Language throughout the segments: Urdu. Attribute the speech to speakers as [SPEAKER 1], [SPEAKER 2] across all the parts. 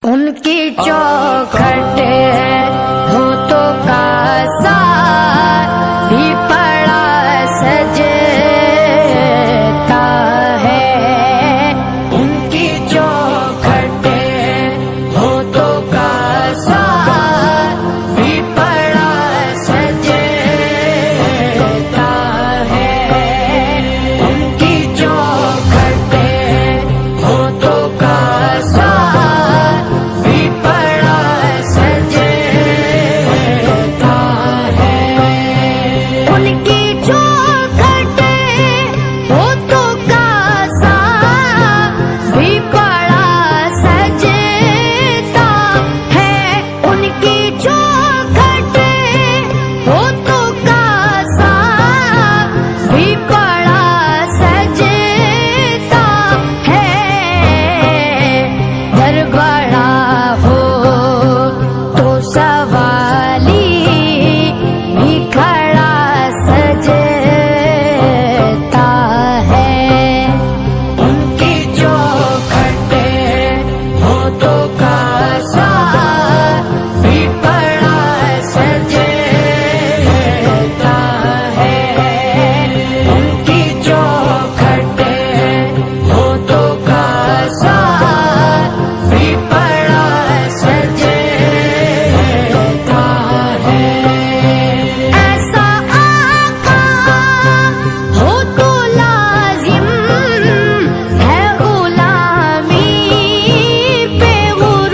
[SPEAKER 1] ان کی چوکھٹ ہوتوں کا ساتھ بھی پڑا سجتا ہے، ان کی چوکھٹ ہوتوں کا ساتھ بھی پڑا سجتا ہے، ان کی چوکھٹ ہوتوں کا ساتھ بھی پڑا سجتا ہے، ان کی چوکھٹ ہوتوں کا ساتھ بھی پڑا سجتا ہے، ان کی چوکھٹ ہوتوں کا ساتھ بھی پڑا سجتا ہے، در بڑا ہو تو سوالی بھی کھڑا سجتا ہے، ان کی چوکھٹ ہوتوں کا ساتھ بھی پڑا سجتا ہے، ان کی چوکھٹ ہوتوں کا ساتھ بھی پڑا سجتا ہے، ایسا آقا ہو تو لازم ہے غلامی پہ غرور،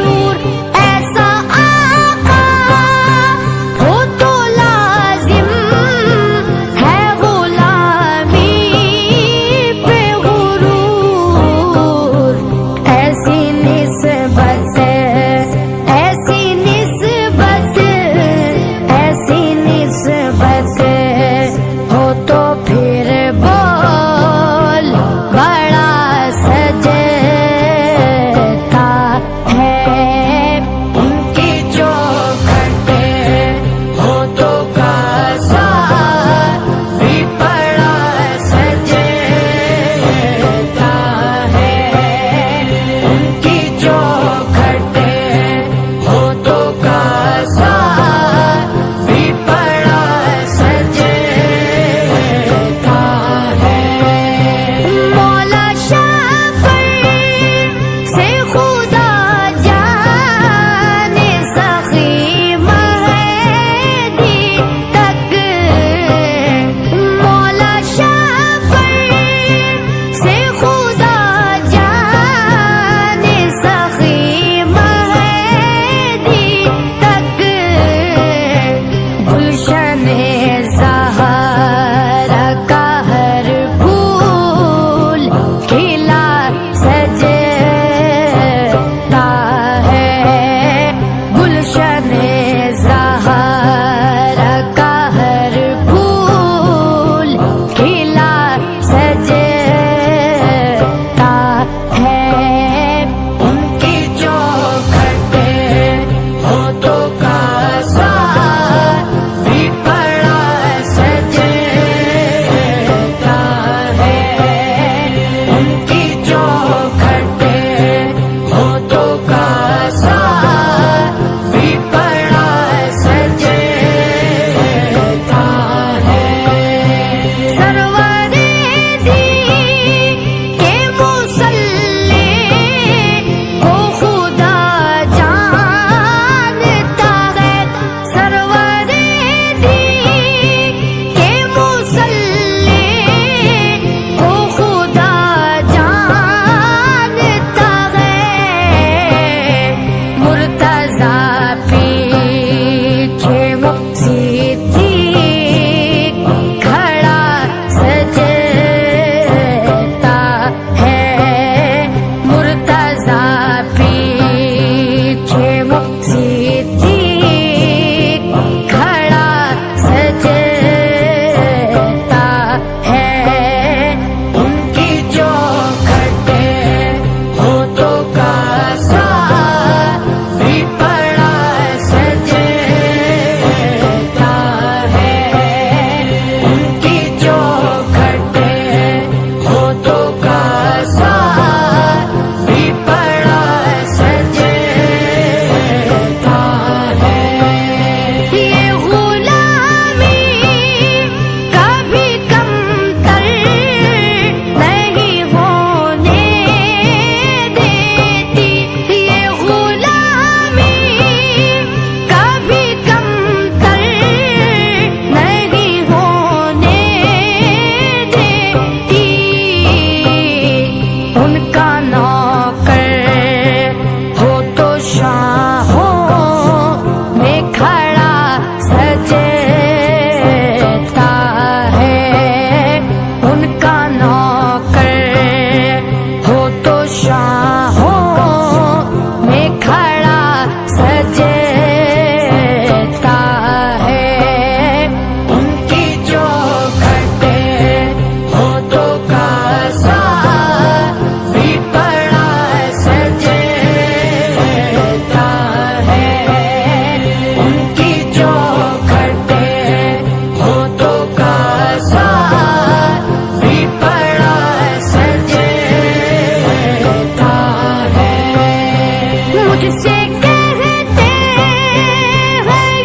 [SPEAKER 1] سے کہتے ہیں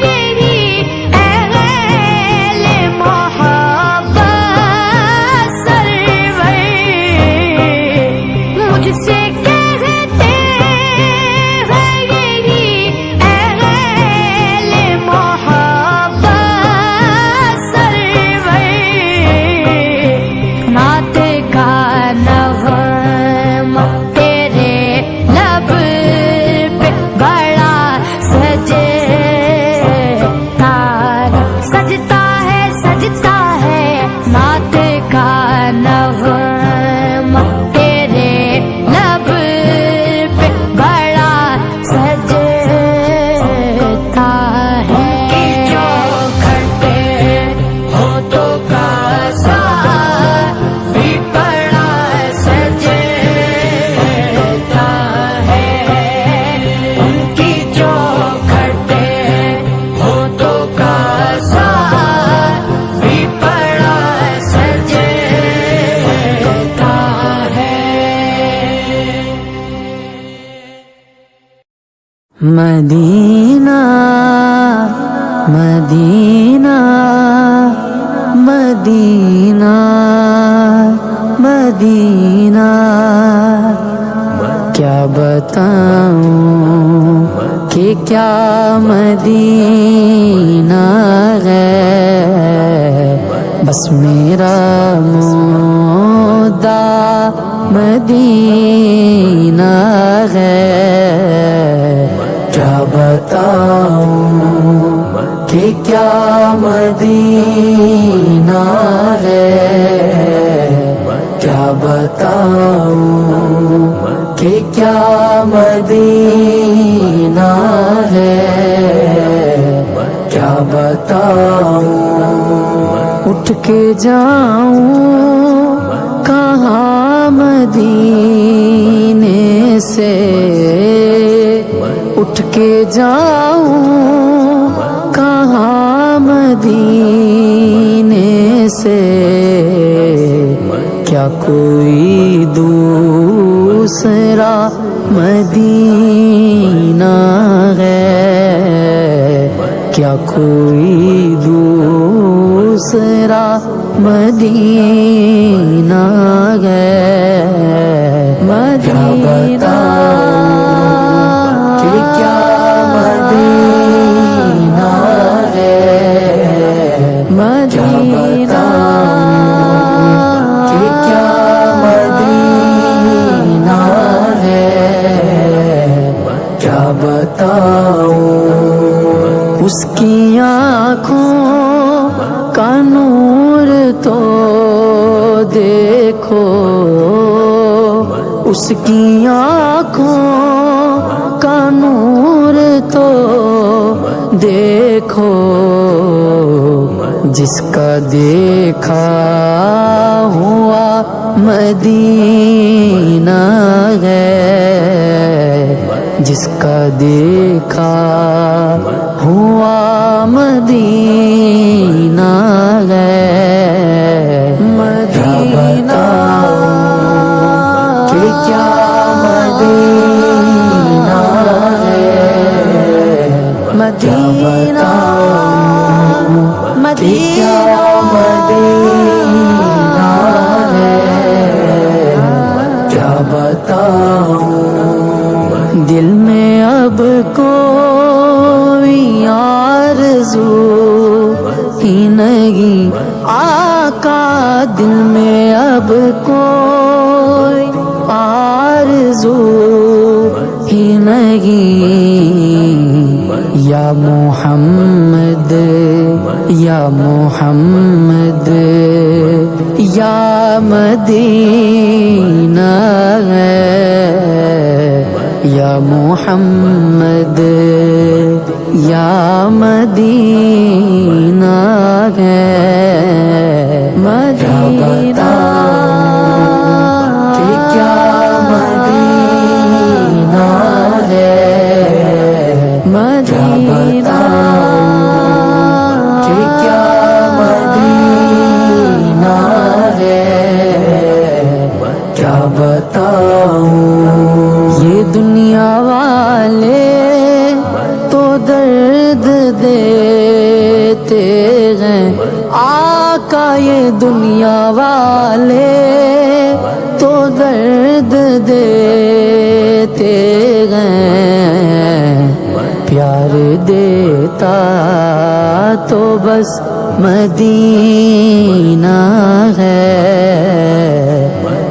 [SPEAKER 1] یہی اہل محبت سرور، مجھ سے کہتے ہیں یہی اہل محبت سرور، نعت کا نغمہ تیرے لب پہ بڑا سجتا ہے، نعت کا نغمہ تیرے لب پہ بڑا سجتا ہے، جو کھٹے ہونٹوں کا ساتھ بھی بڑا سجتا ہے، ان کی جو کھٹے ہونٹوں کا ساتھ بھی بڑا سجتا ہے۔
[SPEAKER 2] مدینہ مدینہ مدینہ مدینہ، کیا بتاؤں کہ کیا مدینہ ہے، بس میرا مدعا مدینہ ہے، کیا بتاؤں کہ کیا مدینہ ہے، کیا بتاؤں کہ کیا مدینہ ہے، کیا بتاؤں، اٹھ کے جاؤں کہاں مدینے سے، اٹھ کے جاؤں کہاں مدینے سے، کیا کوئی دوسرا مدینہ ہے، کیا کوئی دوسرا مدینہ ہے، مدینہ کہ کیا مدینہ ہے، مدینہ کہ کیا مدینہ ہے، کیا بتاؤں، اس کی آنکھوں کا نور تو دیکھو، اس کی آنکھوں کا نور تو دیکھو، جس کا دیکھا ہوا مدینہ ہے، جس کا دیکھا ہوا مدینہ ہے، مدینہ کہ کیا مدینہ ہے، مدینہ مدینہ مدینہ ہے، کیا بتاؤں، دل میں اب کوئی آرزو ہی نہیں، آقا دل میں اب کوئی آرزو ہی نہیں، یا محمد یا محمد یا مدینہ ہے، یا محمد یا مدینہ ہے، مدینہ کہ کیا مدینہ ہے، مدینہ کہ کیا مدینہ ہے، کیا بتاؤں، یہ دنیا والے ہیں آقا یہ دنیا والے تو درد دیتے ہیں پیار دیتا تو بس مدینہ ہے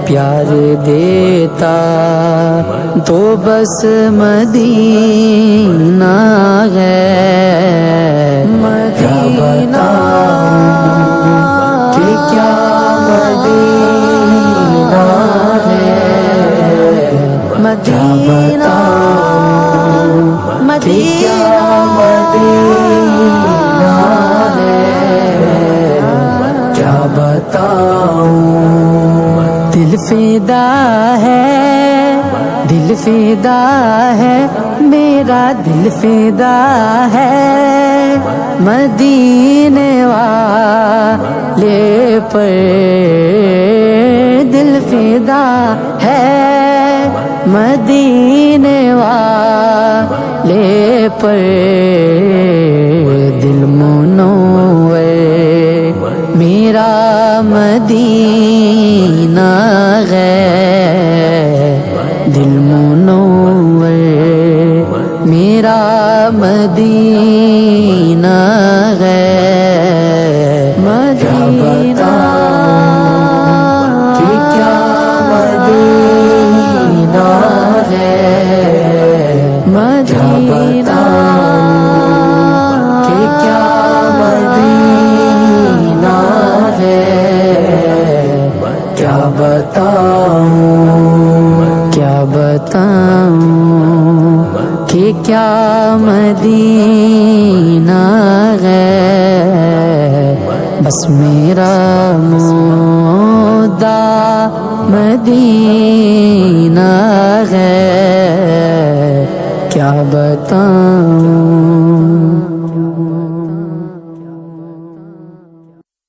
[SPEAKER 2] پیار دیتا تو بس مدینہ ہے مدینہ کہ کیا مدینہ ہے مدینہ مدینہ ہے کیا بتاؤں دل فدا ہے میرا دل فدا ہے مدینے والے پر دل فدا ہے مدینے والے پر دل منور میرا مدینہ ہے دل منور میرا مدینہ ہے مدینہ کہ کیا مدینہ ہے مدینہ کہ کیا مدینہ ہے کیا بتاؤں کہ کیا مدینہ ہے بس میرا مدعا مدینہ ہے کیا بتاؤں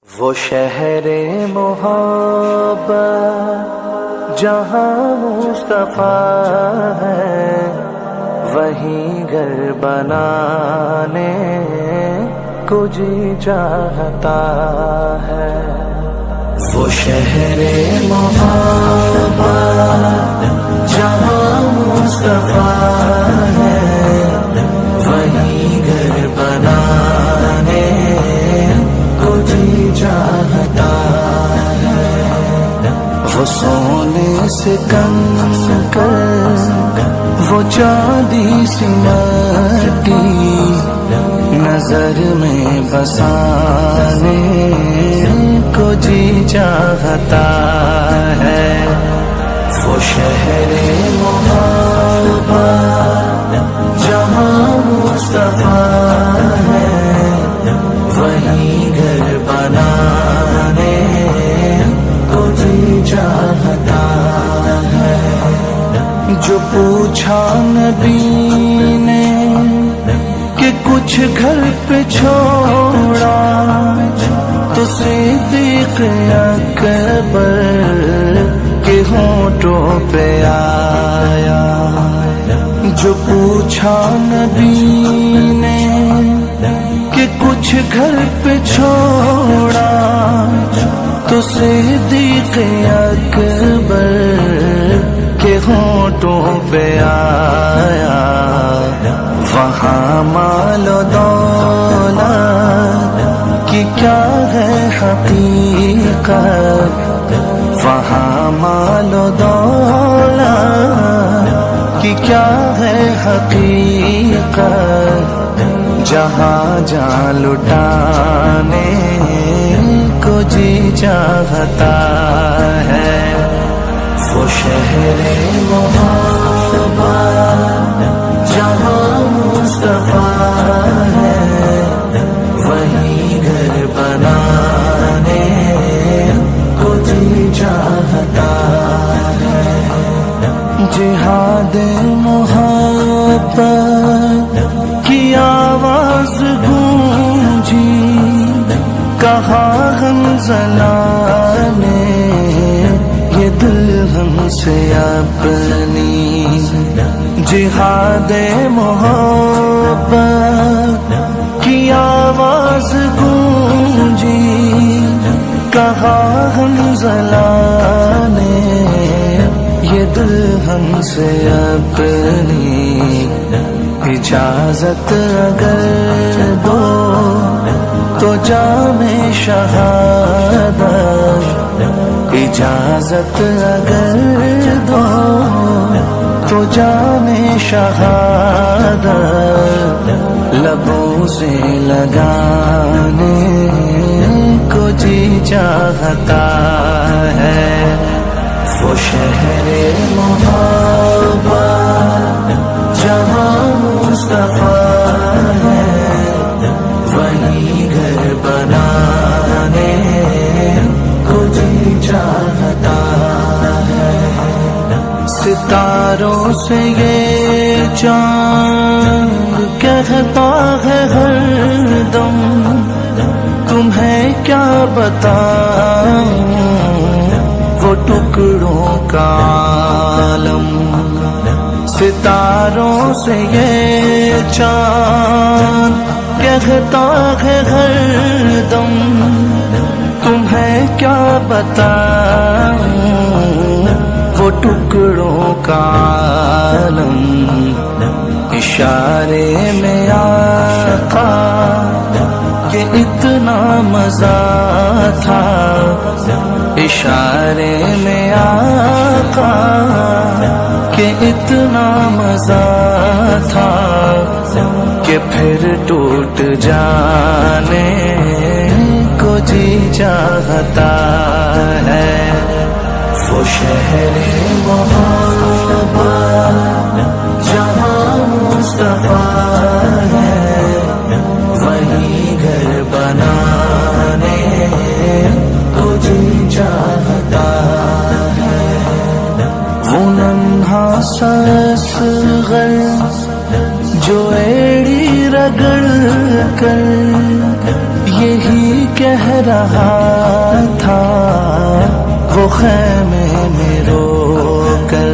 [SPEAKER 3] وہ شہر محبت جہاں مصطفیٰ ہے وہیں گھر بنانے کو جی چاہتا ہے وہ شہر محبت جہاں مصطفیٰ ہے وہیں گھر بنانے کو جی چاہتا ہے وہ سونے سے کم کر وہ چاندی سی مٹی نظر میں بسانے کو جی چاہتا ہے وہ شہر محبت جہاں مصطفیٰ ہے وہیں گھر بنانے کو جی چاہتا ہے جو پوچھا نبی نے کہ کچھ گھر پہ چھوڑا تو صدیق اکبر کے ہونٹوں پہ آیا جو پوچھا نبی نے کہ کچھ گھر پہ چھوڑا تو صدیق اکبر کے ہونٹوں پہ آیا وہاں مال و دولت کی کیا ہے حقیقت وہاں مال و دولت کی کیا ہے حقیقت جہاں جہاں لٹانے کو جی چاہتا ہے وہ شہر محبت جہاں مصطفیٰ ہے وہیں گھر بنانے کو جی چاہتا ہے جہاد محبت کی آواز گونجی کہا حنظلہ نے یہ دلہن سے اپنی جہاد محبت کی آواز گونجی، کہا حنظلہ نے یہ دلہن سے اپنی اجازت اگر دو تو جام شہادت، اجازت اگر دو تو جام شہادت لبوں سے لگانے کو جی چاہتا ہے۔ وہ شہر محبت جہاں مصطفیٰ ہے، وہیں گھر بنانے کو جی چاہتا ہے۔ ستاروں سے یہ چاند کہتا ہے ہر دم، تمہیں کیا بتاؤں وہ ٹکڑوں کا عالم۔ ستاروں سے یہ چاند کہتا ہے ہر دم، تمہیں کیا بتاؤں وہ ٹکڑوں کا عالم۔ اشارے میں آقا کہ اتنا مزہ تھا، اشارے میں آقا کہ اتنا مزہ تھا کہ پھر ٹوٹ جانے کو جی چاہتا ہے۔ وہ شہر محبت جہاں مصطفیٰ ہے، وہیں گھر بنانے کو جی چاہتا ہے۔ وہ ننھا سا اصغر جو ایڑی رگڑ کر یہی کہہ رہا تھا، وہ خیمے میں رو کر،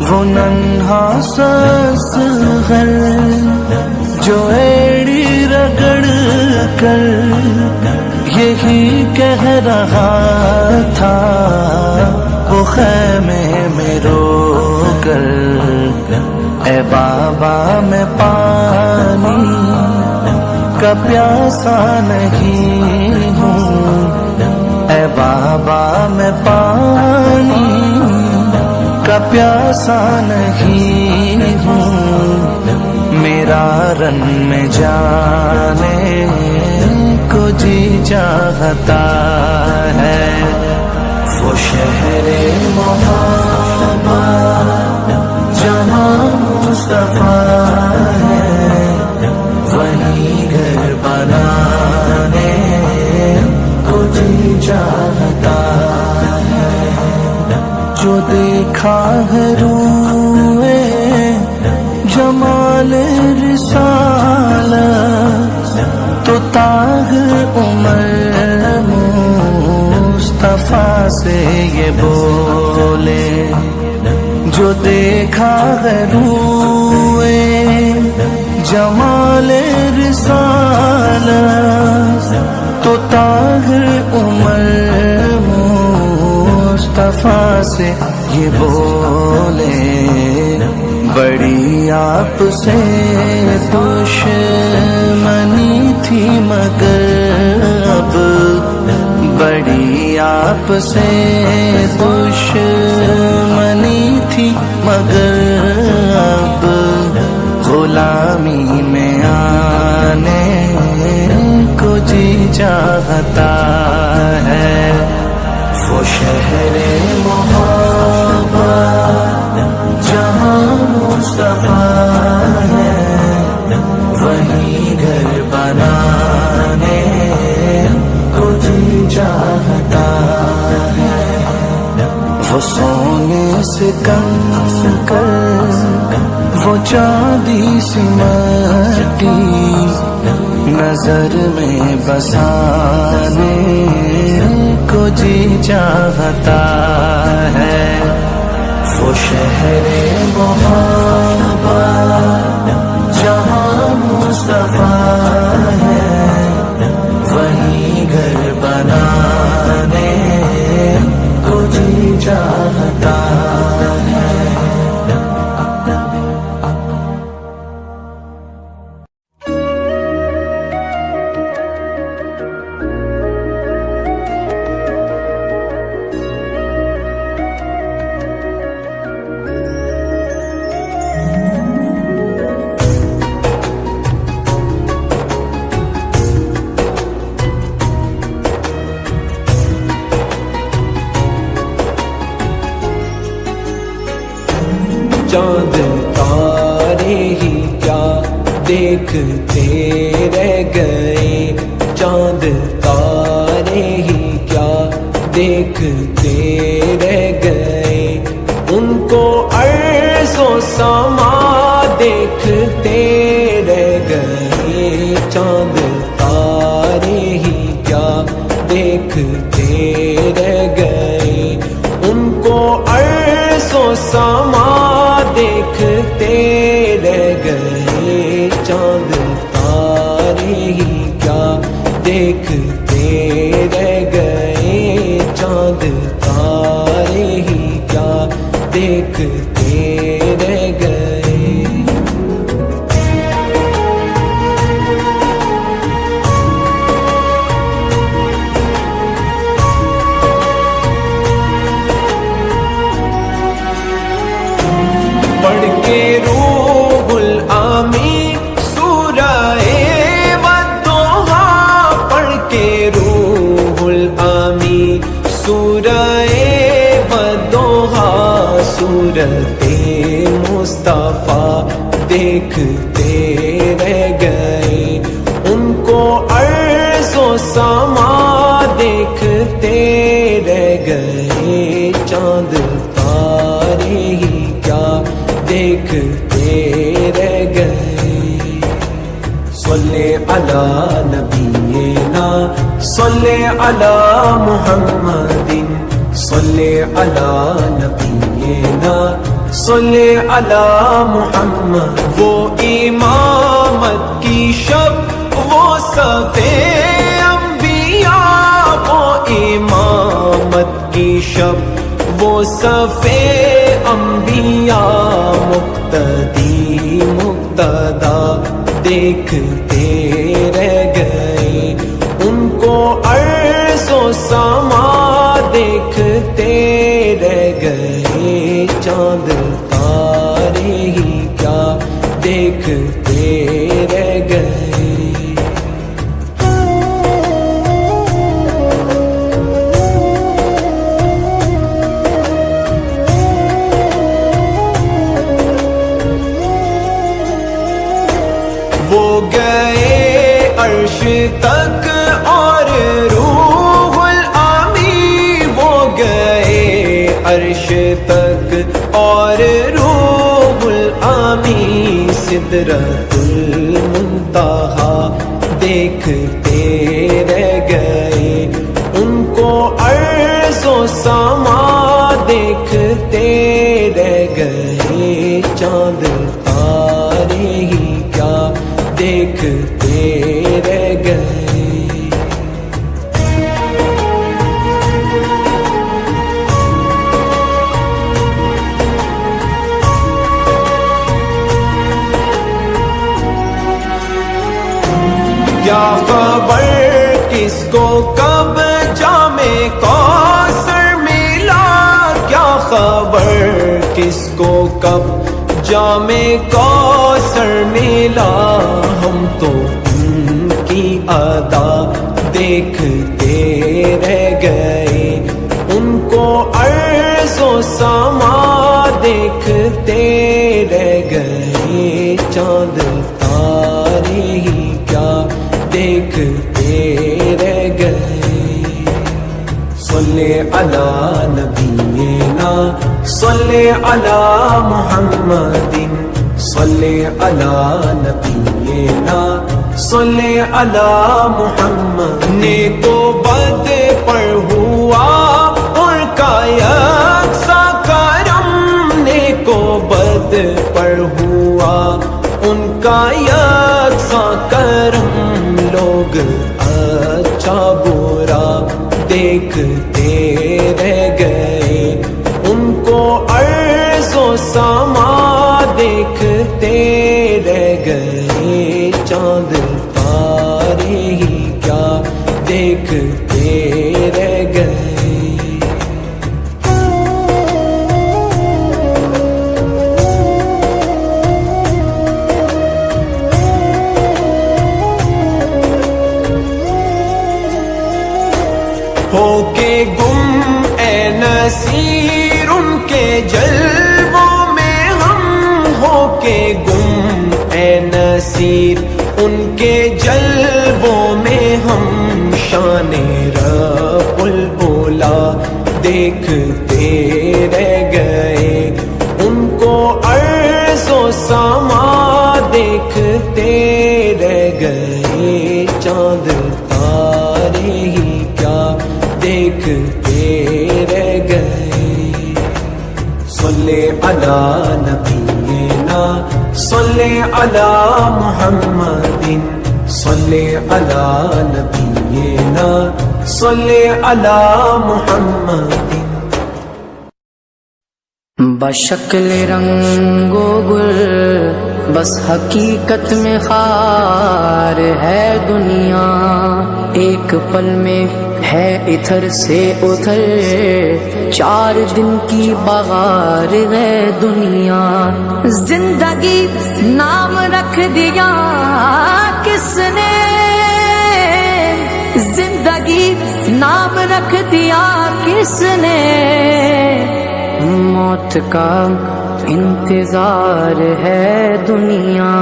[SPEAKER 3] وہ ننھا سا اصغر جو ایڑی رگڑ کر یہی کہہ رہا تھا، وہ خیمے میں رو کر، اے بابا میں پانی کا پیاسا نہیں ہوں، اے بابا میں پانی کا پیاسا نہیں ہوں، میرا رن میں جانے کو جی چاہتا ہے۔ وہ شہر محبت جہاں مصطفیٰ ہے، وہیں گھر بنانے کو جی چاہتا ہے۔ جو دیکھا ہے روئے جمال رسالت تو تاج عمر مصطفیٰ سے یہ بولے، جو دیکھا ہے روئے جمال رسالت تو تاج عمر مصطفیٰ سے یہ بولے، بڑی آپ سے دشمنی تھی مگر اب، بڑی آپ سے دشمنی تھی مگر اب، غلامی میں آنے کو جی چاہتا ہے۔ وہ شہر محبت جہاں مصطفیٰ ہے، وہیں گھر بنانے کو جی چاہتا ہے۔ وہ سونے سے کنکر، وہ چاندی سی مٹی نظر میں بسانے کو جی چاہتا ہے۔ وہ شہر محبت جہاں مصطفیٰ دیکھتے رہ گئے چاند تارے ہی کیا دیکھتے رہ گئے ان کو عرض و سما دیکھتے رہ گئے چاند تارے ہی کیا دیکھتے رہ گئے ان کو عرض و سما دیکھتے رہ گئے چاند تارے ہی کیا دیکھتے رہ گئے چاند تارے ہی کیا دیکھتے رہ گئے پڑھ کے روح الامین سورہ والضحیٰ پڑھ کے روح الامین سورہ والضحیٰ سورت مصطفیٰ دیکھتے رہ گئے ان کو عرض و سما دیکھتے رہ گئے چاند تارے ہی کیا دیکھتے رہ گئے صلی علی نبینا صلی علی محمد صلی علی نبینا صلی علی محمد وہ امامت کی شب وہ صفِ انبیاء وہ امامت کی شب وہ صفِ انبیاء مقتدی مقتدا دیکھتے رہ گئے ان کو عرض و سما دیکھتے رہ گئے چاند تارے ہی کیا دیکھتے رہ گئے وہ گئے عرش تک اور روح الامین وہ گئے عرش تک اور روح الامین سدرۃ المنتہا دیکھتے رہ گئے ان کو عرض و سما دیکھتے رہ گئے چاند تارے ہی کیا دیکھتے رہ گئے کیا خبر کس کو کب جام کوثر ملا کیا خبر کس کو کب جام کوثر ملا ہم تو ان کی ادا دیکھتے رہ گئے ان کو عرض و سما دیکھتے رہ گئے چاند تارے ہی کیا دیکھتے رہ گئے صلی علی نبینا صلی علی محمد صلی علی نبینا صلی علی محمد نیک و بد پر ہوا ان کا یکساں کرم نیک و بد پر ہوا ان کا یکساں کرم لوگ اچھا برا دیکھتے رہ گئے ان کو عرض و سما دیکھتے رہ گئے چاند تارے ہی کیا دیکھتے رہ گئے ہو کے گم اے نصیر ان کے جلووں میں ہم ہو کے گم اے نصیر اسیر، ان کے جلووں میں ہم شان رب العلا دیکھتے رہ گئے، ان کو عرض و سما دیکھتے رہ گئے، چاند تارے ہی کیا دیکھتے رہ گئے۔ صلی علی نبینا صلی علی محمد، صلی علی نبینا صلی علی محمد۔
[SPEAKER 2] بشکل رنگ و گل بس حقیقت میں خار ہے دنیا، ایک پل میں ہے ادھر سے ادھر، 4 دن کی بہار ہے دنیا۔ زندگی نام رکھ دیا کس نے، زندگی نام رکھ دیا کس نے، موت کا انتظار ہے دنیا۔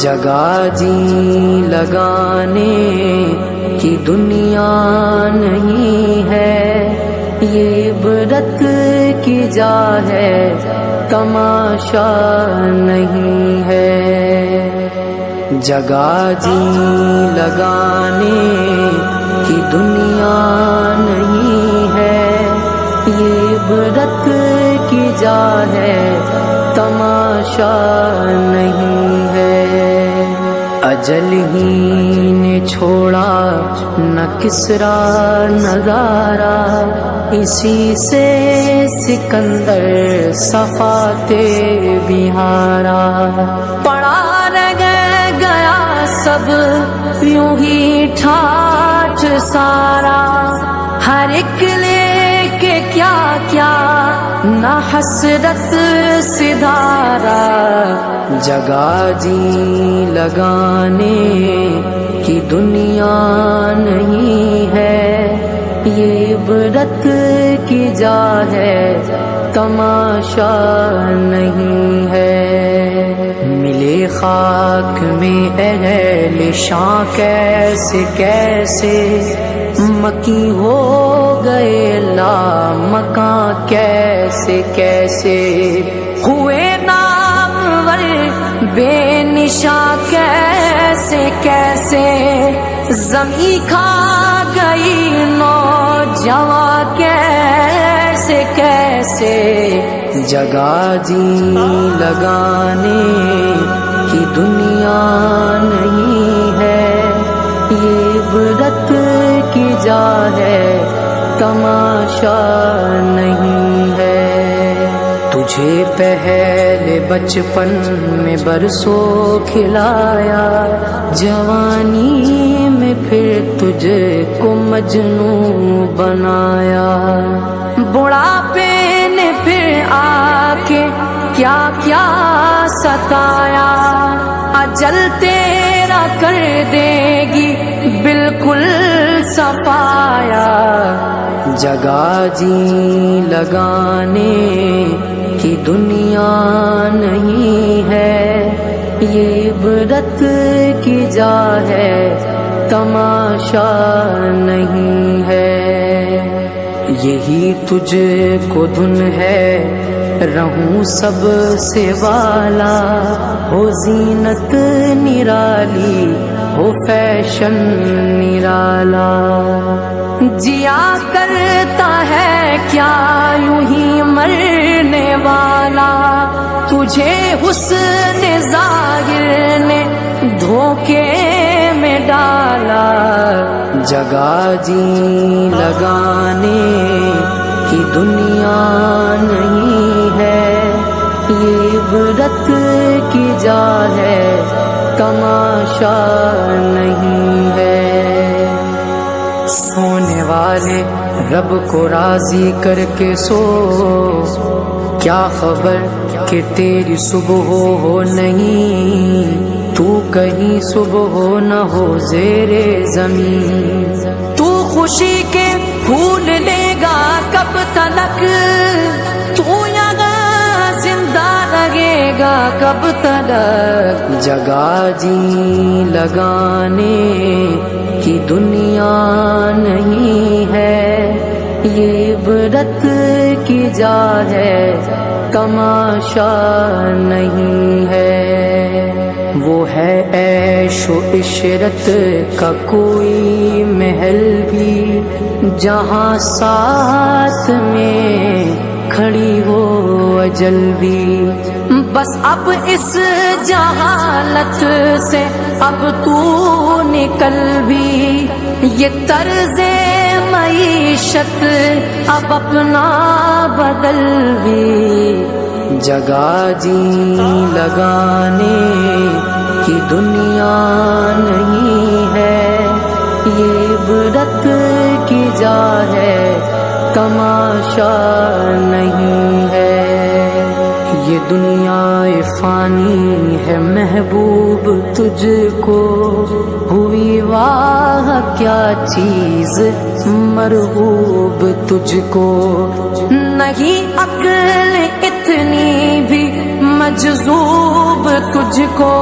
[SPEAKER 2] جگہ جی لگانے کی دنیا نہیں ہے، یہ عبرت کی جا ہے تماشا نہیں ہے۔ جگہ جی لگانے کی دنیا نہیں ہے، یہ عبرت کی جا ہے تماشا نہیں ہے۔ اجل ہی نے چھوڑا نہ کسرا نظارہ، اسی سے سکندر صفاتے بہارا، پڑا رہ گیا سب یوں ہی ٹھاٹھ سارا، ہر ایک لے کے کیا کیا نہ حسرت سدھارا۔ جگہ جی لگانے کی دنیا نہیں ہے، یہ عبرت کی جا ہے تماشا نہیں ہے۔ ملے خاک میں اہل شان کیسے کیسے، مکی ہو گئے لامکاں کیسے کیسے، ہوئے نامور بے نشاں کیسے کیسے، زمیں کھا گئی نوجواں کیسے کیسے۔ جگہ جی لگانے کی دنیا نہیں ہے، یہ عبرت کی جا ہے تماشا نہیں ہے۔ تجھے پہلے بچپن میں برسوں کھلایا، جوانی میں پھر تجھ کو مجنوں بنایا، بڑھاپے نے پھر آ کے کیا کیا ستایا، اجل تیرا کر دے گی بالکل صفایا۔ جگہ جی لگانے کی دنیا نہیں ہے، یہ عبرت کی جا ہے تماشا نہیں ہے۔ یہی تجھ کو دھن ہے رہوں سب سے والا، ہو زینت نرالی ہو فیشن نرالا، جیا کرتا ہے کیا یوں ہی مرنے والا، تجھے حسن ظاہر نے دھوکے میں ڈالا۔ جگہ جی لگانے کی دنیا نہیں ہے، یہ عبرت کی جا ہے تماشا نہیں ہے۔ سونے والے رب کو راضی کر کے سو، کیا خبر کہ تیری صبح ہو نہیں، تو کہیں صبح ہو نہ ہو زیر زمین، تو خوشی کے پھول لے گا کب تلک، تو یہاں زندہ رہے گا کب تلک۔ جگہ جی لگانے کی دنیا نہیں ہے، یہ عبرت کی جا ہے تماشا نہیں ہے۔ وہ ہے عیش و عشرت کا کوئی محل بھی جہاں ساتھ میں کھڑی ہو اجل بھی، بس اب اس جہالت سے اب تو نکل بھی، یہ طرز معیشت اب اپنا بدل بھی۔ جگہ جی لگانے کی دنیا نہیں ہے، یہ عبرت کی جا ہے تماشا نہیں ہے۔ یہ دنیا فانی ہے محبوب تجھ کو، ہوئی واہ کیا چیز مرغوب تجھ کو، نہیں عقل اتنی بھی مجذوب تجھ کو،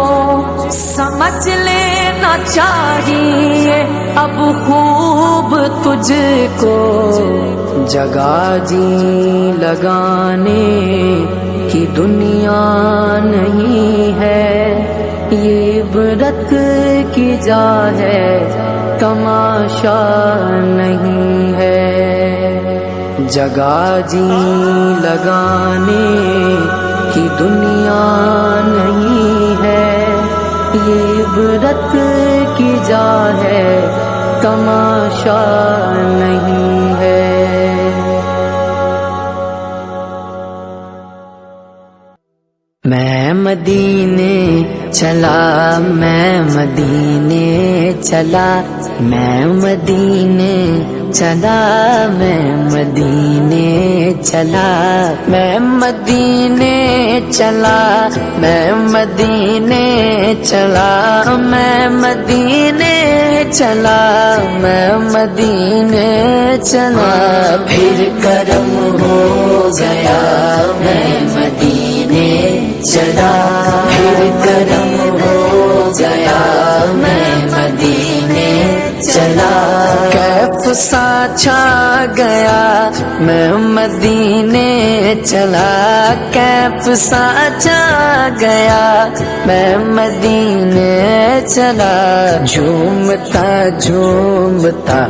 [SPEAKER 2] سمجھ لینا چاہیے اب خوب تجھ کو۔ جگہ جی لگانے کی دنیا نہیں ہے، یہ عبرت کی جا ہے تماشا نہیں ہے۔ جگہ جی لگانے کی دنیا نہیں ہے، یہ عبرت کی جا ہے تماشا نہیں ہے۔ میں مدینے چلا، میں مدینے چلا، میں مدینے چلا، میں مدینے چلا، میں مدینے چلا، میں مدینے چلا، میں مدینے چلا، میں مدینے چلا، پھر کرم ہو گیا میں مدینے چلا، پھر کرم ہو گیا میں مدینے چلا، کیف سا چھا گیا میں مدینے چلا، کیف سا چھا گیا میں مدینے چلا، جھومتا جھومتا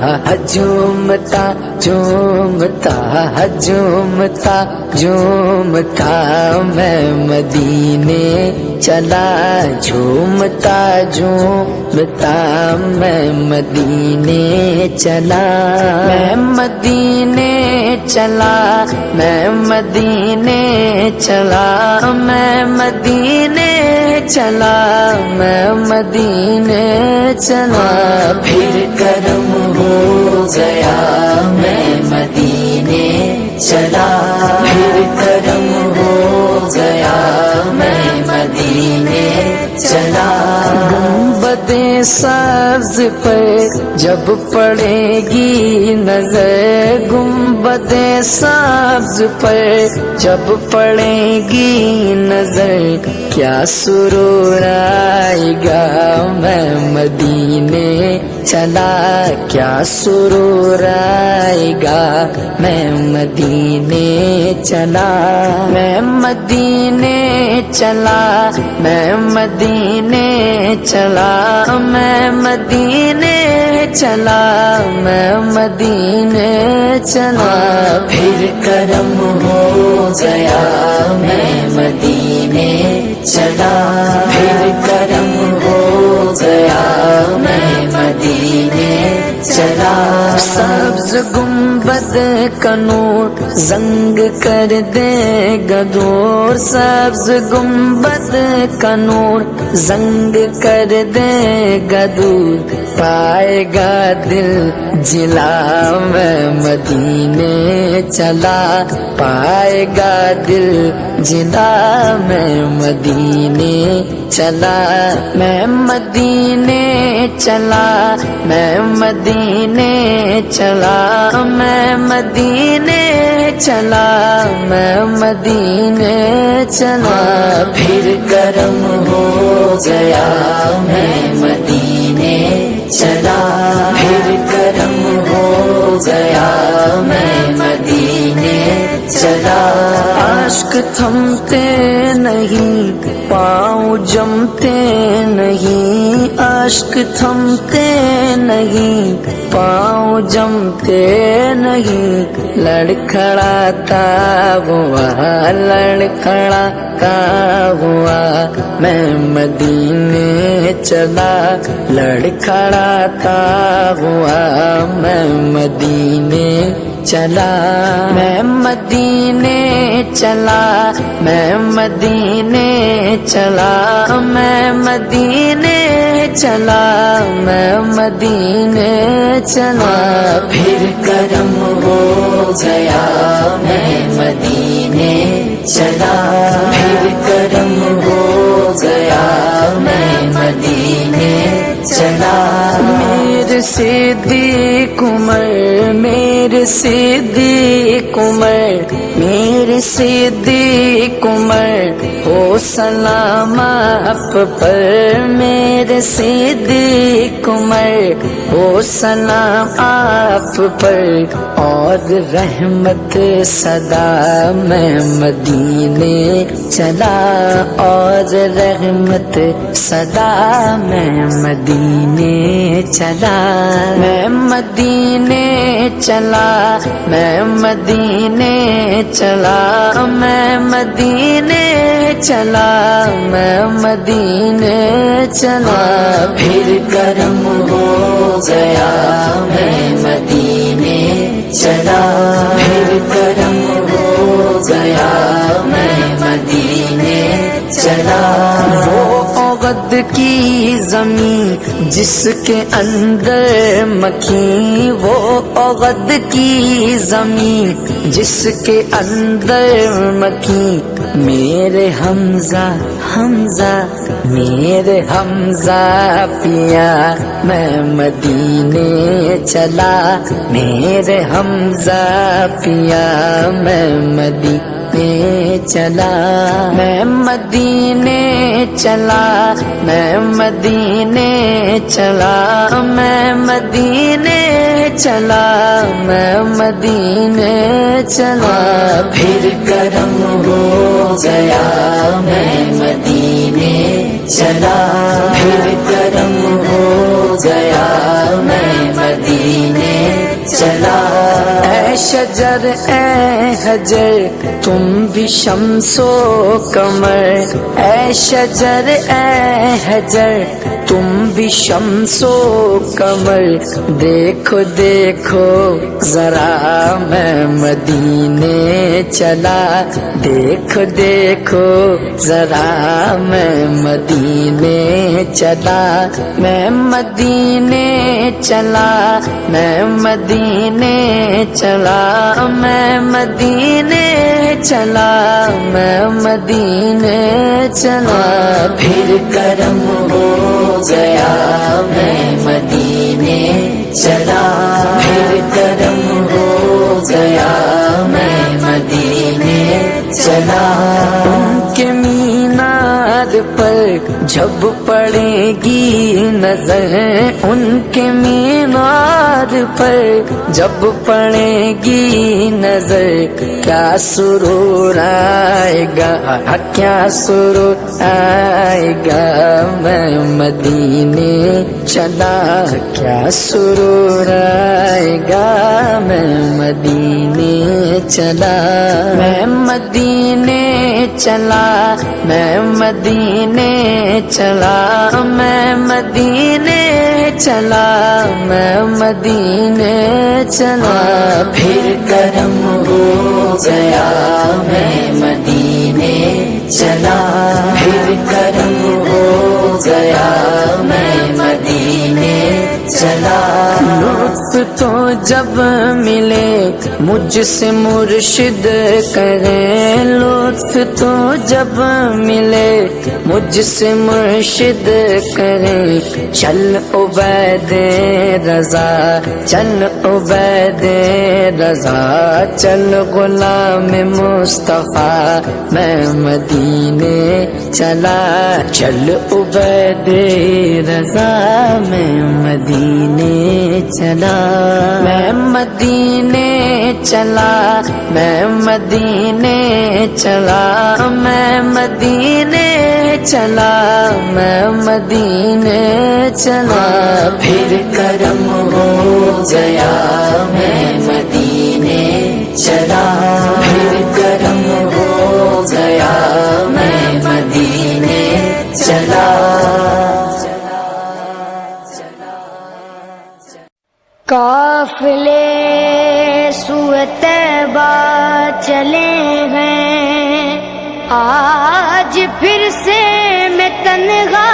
[SPEAKER 2] جھومتا جھومتا جھومتا جھومتا میں مدینے چلا، جھومتا جھومتا میں مدینے چلا، میں مدینے چلا، میں مدینے چلا، میں مدینے چلا، میں مدینے چلا، پھر کرم ہو گیا میں مدینے چلا، پھر کرم ہو گیا میں مدینے چلا۔ گنبد سبز پر جب پڑے گی نظر، گنبد سبز پر جب پڑے گی نظر، کیا سرور آئے گا میں مدینے چلا، کیا سرور آئے گا میں مدینے چلا، میں مدینے چلا، میں مدینے چلا، میں مدینے چلا، میں مدینے چلا، پھر کرم ہو گیا میں مدینے چلا، پھر کرم ہو گیا میں مدینے چلا، سبز گنبد کا نور زنگ کر دے گا دور، سبز گنبد کا نور زنگ کر دے گا دور، پائے گا دل جلا میں مدینے چلا، پائے گا دل جلا میں مدینے چلا میں مدینے چلا میں مدینے چلا میں مدینے چلا میں مدینے چلا پھر کرم ہو گیا میں مدینے چلا پھر کرم ہو گیا میں مدینے چلا عشق تھمتے نہیں پاؤں جمتے نہیں عشق تھمتے نہیں پاؤں جمتے نہیں لڑکھڑاتا ہوا لڑکھڑاتا ہوا میں مدینے چلا لڑکھڑاتا ہوا میں مدینے چلا میں مدینے چلا میں مدینے چلا میں مدینے چلا میں مدینے چلا پھر کرم ہو گیا میں مدینے چلا پھر کرم ہو گیا میں مدینے چلا میرے صدیق عمر میرے صدیق عمر میرے صدیق عمر ہو سلام آپ پر میرے صدیق عمر ہو سلام آپ پر اور رحمت صدا میں مدینے چلا اور رحمت صدا میں مدینے چلا میں مدینے چلا میں مدینے چلا میں مدینے چلا میں مدینے چلا پھر کرم ہو گیا میں مدینے چلا پھر کرم ہو گیا میں مدینے چلا وہ عقد کی زمین جس کے اندر مکھی وہ عقد کی زمین جس کے اندر مکھی میرے حمزہ حمزہ میرے حمزہ پیا میں مدینے چلا میرے حمزہ پیا میں مدینے چلا میں مدینے چلا میں مدینے چلا میں مدینے چلا میں مدینے چلا پھر کرم ہو گیا میں مدینے چلا پھر کرم ہو گیا میں مدینے چلا اے شجر اے حجر تم بھی شمس و قمر اے شجر اے حجر تم بھی شمس و قمر دیکھو دیکھو ذرا میں مدینے چلا دیکھو دیکھو ذرا میں مدینے چلا میں مدینے چلا میں مدینے چلا میں مدینے چلا میں مدینے چلا پھر کرم ہو گیا میں مدینے چلا پھر کرم ہو گیا میں مدینے چلا ان کے مینار پر جب پڑے گی نظر ان کے مینار پر جب پڑے گی نظر کیا سرور آئے گا کیا سرور آئے گا میں مدینے چلا کیا سرور آئے گا میں مدینے چلا میں مدینے چلا میں مدینے چلا میں مدینے چلا میں مدینے چلا پھر کرم ہو گیا میں مدینے چلا پھر کرم ہو گیا میں مدینے چلا لطف تو جب ملے مجھ سے مرشد کرے لطف تو جب ملے مجھ سے مرشد کرے چل عبید رضا چل عبید رضا چل غلام مصطفیٰ میں مدینے چلا چل عبید رضا میں مدینے چلا میں مدینے چلا میں مدینے چلا میں مدینے چلا میں مدینے چلا پھر کرم ہو گیا میں مدینے چلا پھر کرم ہو گیا میں مدینے چلا
[SPEAKER 4] قافلے سوئے طیبہ چلے ہیں آج پھر سے میں تنہا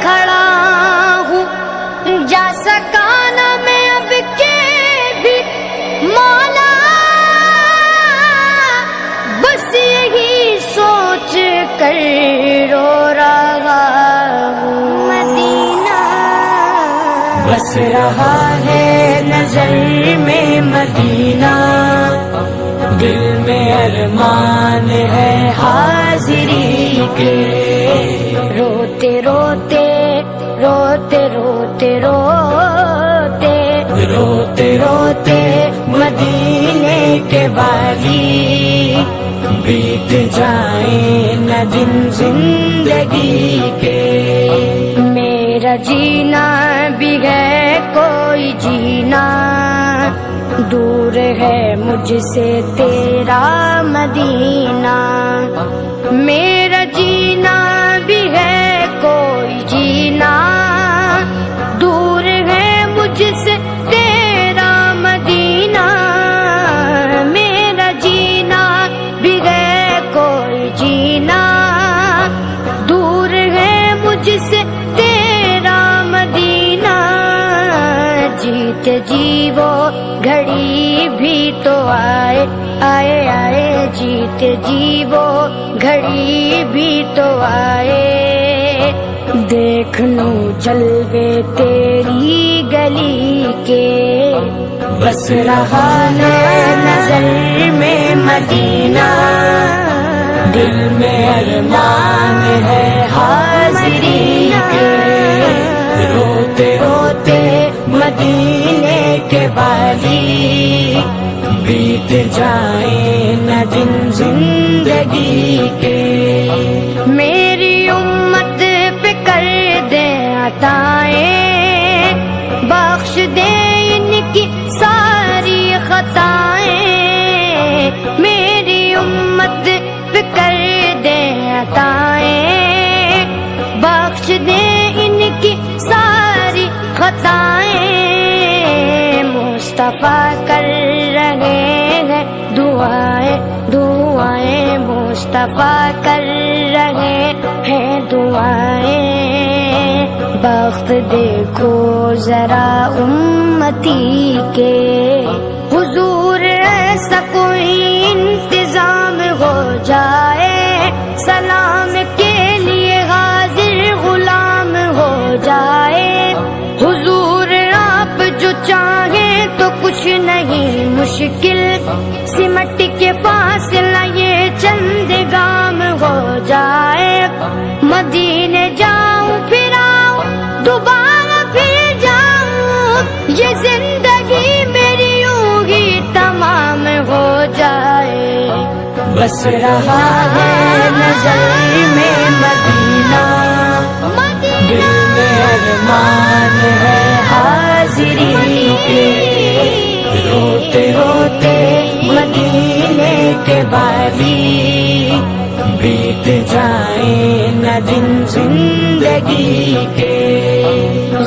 [SPEAKER 4] کھڑا ہوں جا سکا نہ میں اب کے بھی مولا بس یہی سوچ کر رو رہا ہوں مدینہ
[SPEAKER 1] بس رہا ہے نظر میں مدینہ دل میں ارمان ہے حاضری کے
[SPEAKER 4] روتے روتے روتے روتے روتے
[SPEAKER 1] روتے روتے مدینے کے والی بیت جائیں نہ دن زندگی کے
[SPEAKER 4] میرا جینا بھی ہے کوئی جینا دور ہے مجھ سے تیرا مدینہ میرا جینا بھی ہے کوئی جینا دور ہے مجھ سے تیرا مدینہ میرا جینا بھی ہے کوئی جینا دور ہے مجھ سے تیرا مدینہ جیتے جی وہ گھڑی بھی تو آئے آئے آئے جیتے جی وہ گھڑی بھی تو آئے دیکھ لوں جلوے تیری گلی کے
[SPEAKER 1] بس رہا ہے نظر میں مدینہ دل میں ارمان ہے حاضری کے روتے روتے مدینے کے والی بیت جائیں نہ دن زندگی کے
[SPEAKER 4] میری امت پہ کر دے عطائیں بخش دے ان کی ساری خطائیں میری امت پہ کر دے عطائیں بخش دے ان کی ساری خطائیں مصطفیٰ کر رہے ہیں دعائیں دعائیں مصطفیٰ کر رہے ہیں دعائیں بخت دیکھو ذرا امتی کے حضور ایسا کوئی انتظام ہو جائے سلام کے لیے حاضر غلام ہو جائے حضور آپ جو چاہیں تو کچھ نہیں مشکل سمٹ کے فاصلہ یہ چند گام ہو جائے مدینے جاؤں پھر آؤں دوبارہ پھر جاؤں یہ زندگی میری یوں ہی تمام ہو جائے
[SPEAKER 1] بس رہا ہے نظر میں مدینہ دل میں ارمان ہے حاضری کے روتے روتے مدینے کے والی بیت جائیں نہ دن زندگی کے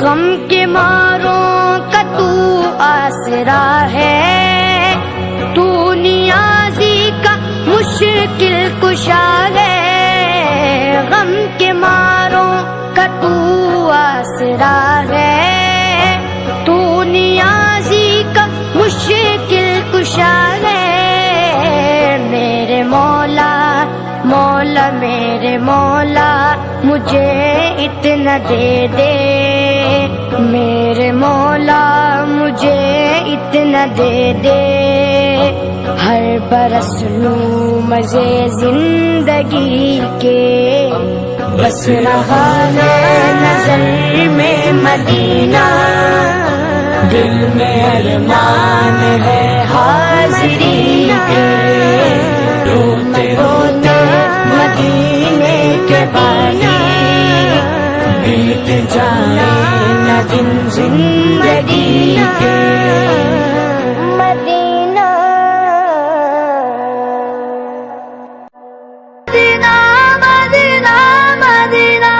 [SPEAKER 4] غم کے ماروں کا تو آسرا ہے تو نیازی کا مشکل کشا ہے غم کے ماروں کا تو آسرا ہے تو نیازی کا مجھے اتنا دے دے، میرے مولا مجھے اتنا دے دے، ہر برس لوں مزے زندگی کے، بس رہا ہے نظر میں مدینہ،
[SPEAKER 1] دل میں ارمان ہے حاضری کے، روتے روتے مدینے کے بانی، بیت جائے نہ دن زندگی کے۔
[SPEAKER 4] مدینہ مدینہ مدینہ مدینہ،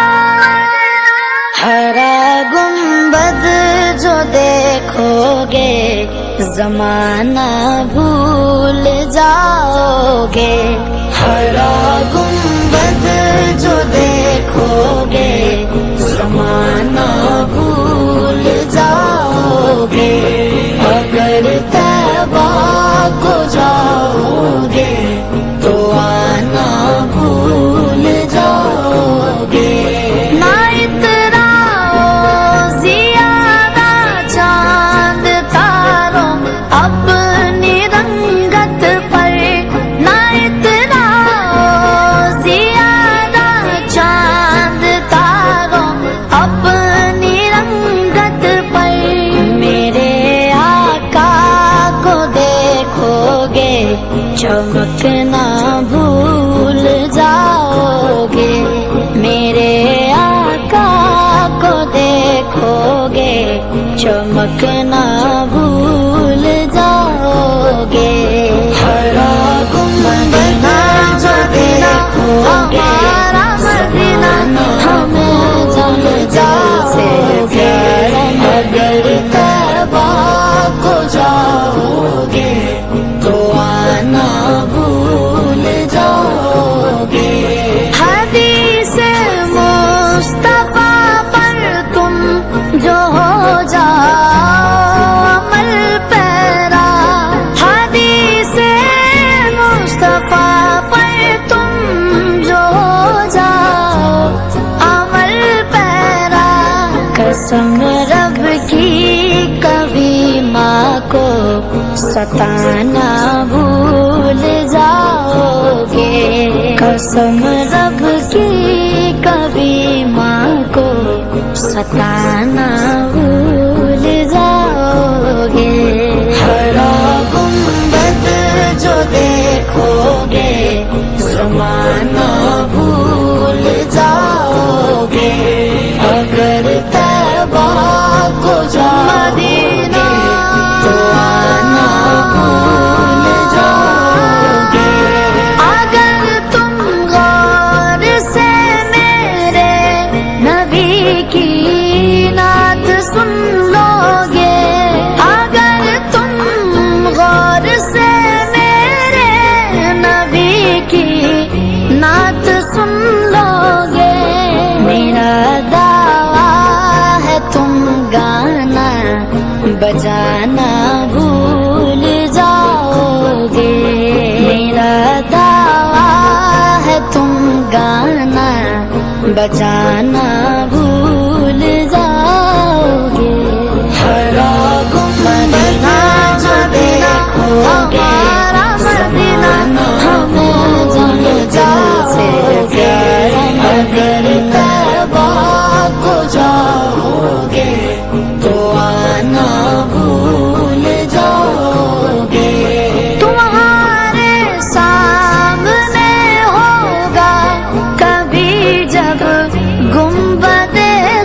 [SPEAKER 4] ہرا گنبد جو دیکھو گے زمانہ بھول جاؤ گے، ہرا گنبد جو دیکھو گے زمانہ بھول جاؤ گے، اگر طیبہ کو جاؤ گے تو آنا بھول جاؤ گے، نہ اتراؤ زیادہ چاند تاروں اپنی رنگت پر، نہ اتراؤ زیادہ چاند تاروں اپنی رنگت پر، میرے آقا کو دیکھو گے چمکنا بھول جاؤ گے، میرے آقا کو دیکھو گے چمکنا بھول جاؤ گے، ہرا گنبد جو دیکھو گے زمانہ ہمیں جل جاؤ گے، اگر طیبہ کو جاؤ گے تو آنا بھول جاؤ گے، حدیث مصطفیٰ پر تم جو ہو جاؤ عمل پیرا، حدیث مصطفیٰ پر تم جو ہو جاؤ عمل پیرا، قسم رب کی کبھی ماں کو ستانا بھول جاؤ گے، قسم رب کی کبھی ماں کو ستانا بھول جاؤ گے، ہرا گنبد جو دیکھو گے زمانہ بھول جاؤ گے، اگر طیبہ کو جاؤ گے تو آنا بھول جاؤ گے، اگر تم غور سے میرے نبی کی نعت سن لو گے، اگر تم غور سے میرے نبی کی نعت سن لو گے، میرا دعویٰ ہے تم گانا بجانا بھول جاؤ گے، میرا دعویٰ ہے تم گانا بجانا بھول جاؤ گے، ہرا گنبد جو دیکھو گے زمانہ ہمیں جل جاؤ گے، اگر طیبہ کو جاؤ گے تو آنا بھول جاؤ گے، تمہارے سامنے ہوگا کبھی جب گنبد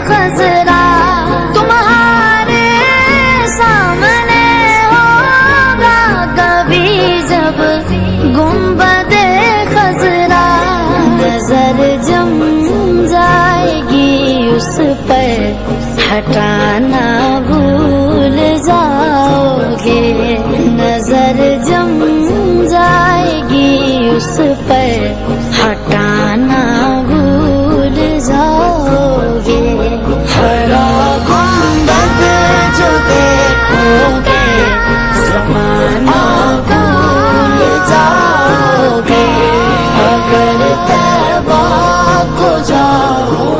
[SPEAKER 4] خضرا، تمہارے سامنے ہوگا کبھی جب گنبد خضرا، نظر جم جائے گی اس پر ہٹانا بھول جاؤ گے، نظر جم جائے گی اس پر ہٹانا بھول جاؤ گے، ہرا گنبد جو دیکھو گے زمانہ بھول جاؤ گے، اگر طیبہ کو جاؤ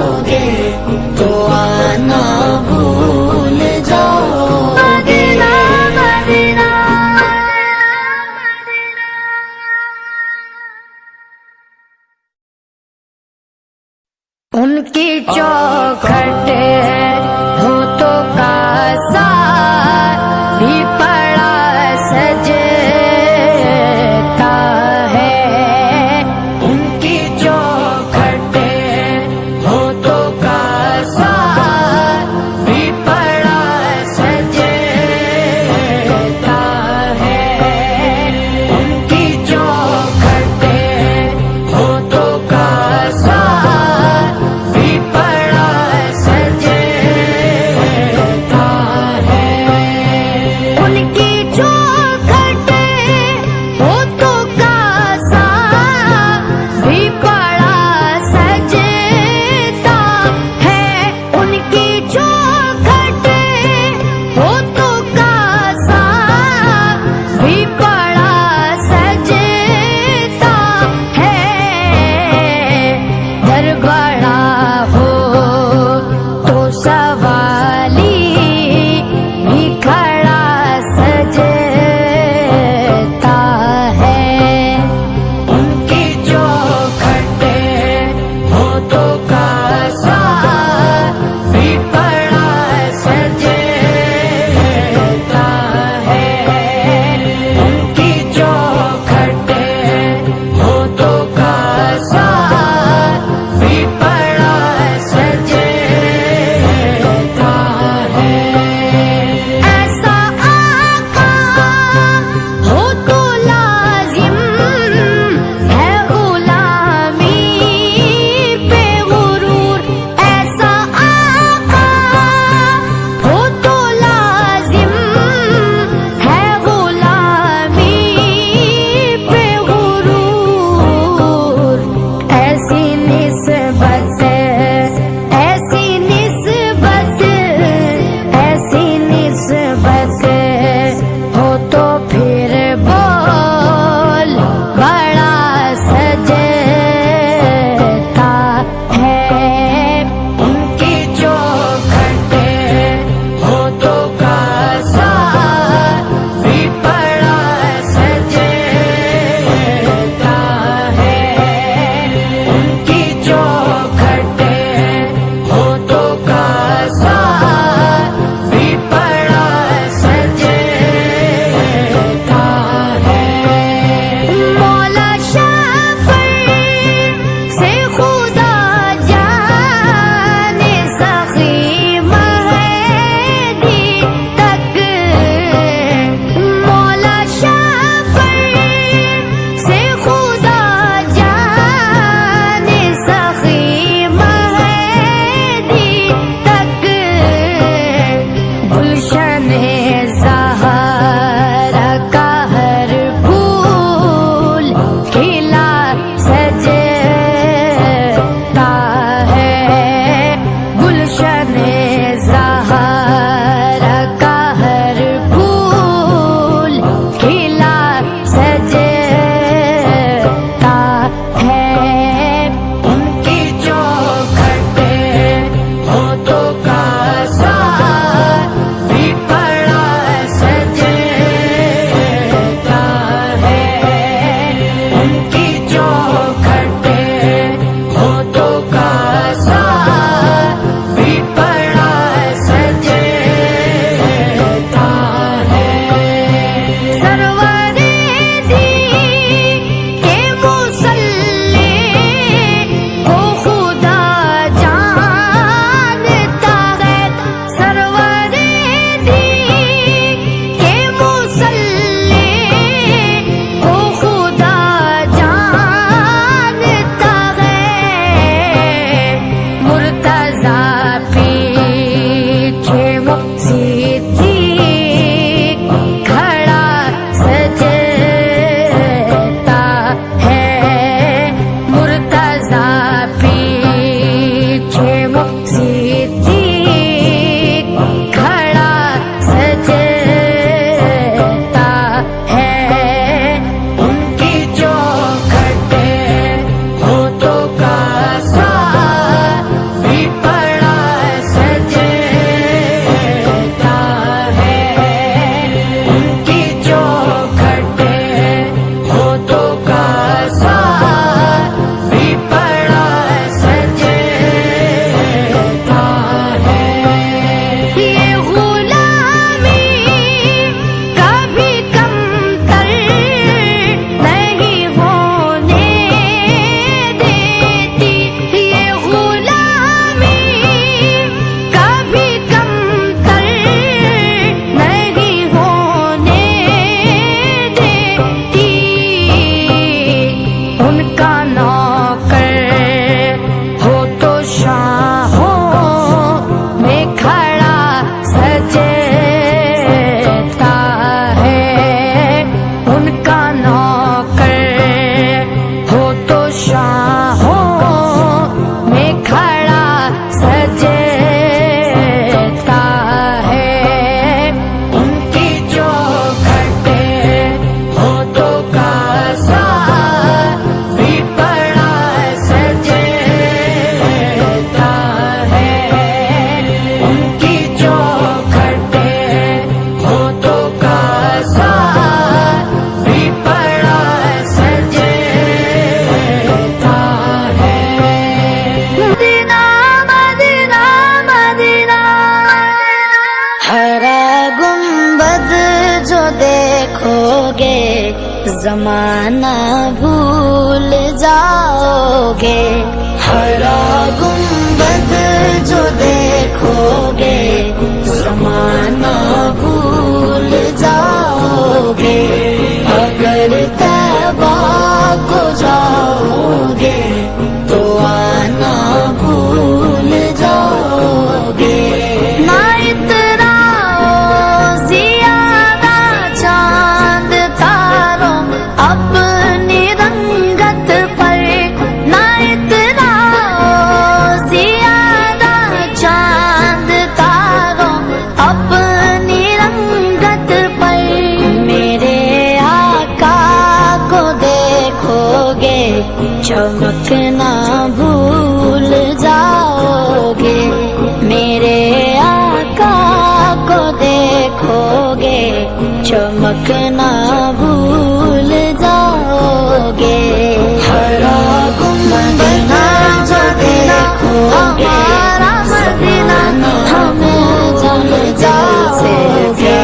[SPEAKER 4] زمانہ بھول جاؤگے،
[SPEAKER 1] ہرا گنبد جو دیکھو گے زمانہ بھول جاؤ گے، اگر طیبہ کو جاؤ گے تو آنا بھول جاؤ گے۔
[SPEAKER 4] نہ اتراؤ زیادہ چاند تاروں اپنی رنگت پر، نہ اتراؤ زیادہ چاند تاروں اپنی رنگت پر، میرے آقا کو دیکھو گے چمکنا بھول جاؤ گے، میرے آقا کو دیکھو گے چمکنا بھول جاؤ گے۔
[SPEAKER 1] ہرا گنبد جو دیکھو گے
[SPEAKER 4] مدینہ ہمیں جل جاؤ گے،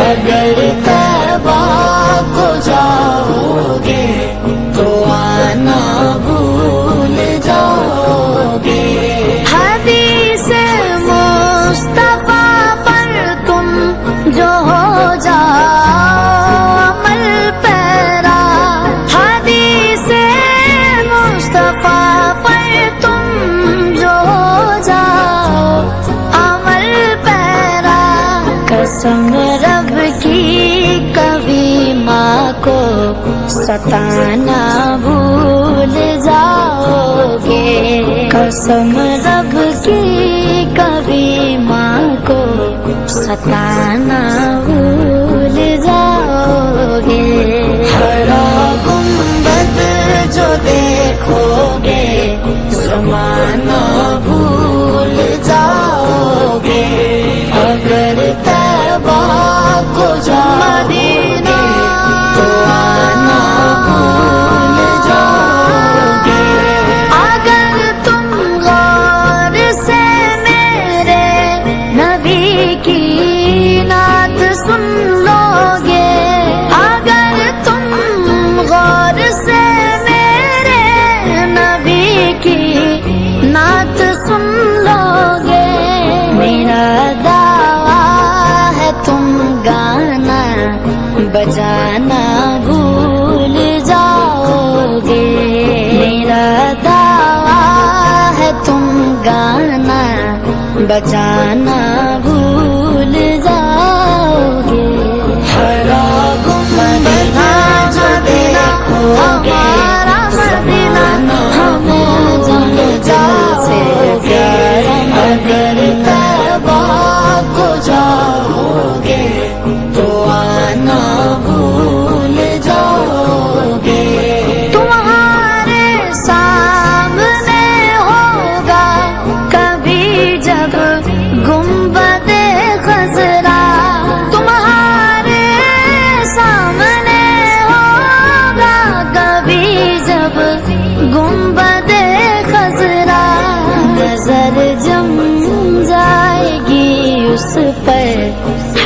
[SPEAKER 1] اگر طیبہ کو جاؤ گے تو آنا بھول جاؤ گے۔
[SPEAKER 4] حدیث مصطفیٰ پر تم جو ہو جاؤ عمل پیرا، حدیث مصطفیٰ پر تم جو ہو جاؤ عمل پیرا، قسم رب کی کبھی ماں کو ستانا بھول جاؤ گے، قسم رب کی کبھی ماں کو ستانا بھول جاؤ گے۔
[SPEAKER 1] ہرا گنبد جو دیکھو گے زمانہ بھول جاؤ گے، اگر طیبہ کو جاؤ گے تو آنا بھول جاؤ گے۔
[SPEAKER 4] اگر تم غور سے میرے نبی کی نعت سن لو گے، اگر تم غور سے میرے نبی کی نعت سن لو گے، میرا دعویٰ ہے تم گانا بجانا بھول جاؤ گے، میرا دعویٰ ہے تم گانا بجانا بھول جاؤ گے۔
[SPEAKER 1] ہرا گنبد جو دیکھو گے
[SPEAKER 4] مدینہ ہمیں جل جاؤ گے،
[SPEAKER 1] اگر طیبہ کو جاؤ گے تو آنا بھول جاؤ گے۔
[SPEAKER 4] تمہارے سامنے ہوگا کبھی جب گنبد خضرا، تمہارے سامنے ہوگا کبھی جب گنبد خضرا، نظر جم جائے گی اس پر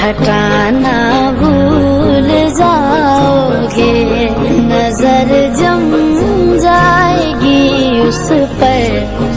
[SPEAKER 4] ہٹانا بھول جاؤ گے، نظر جم جائے گی اس پر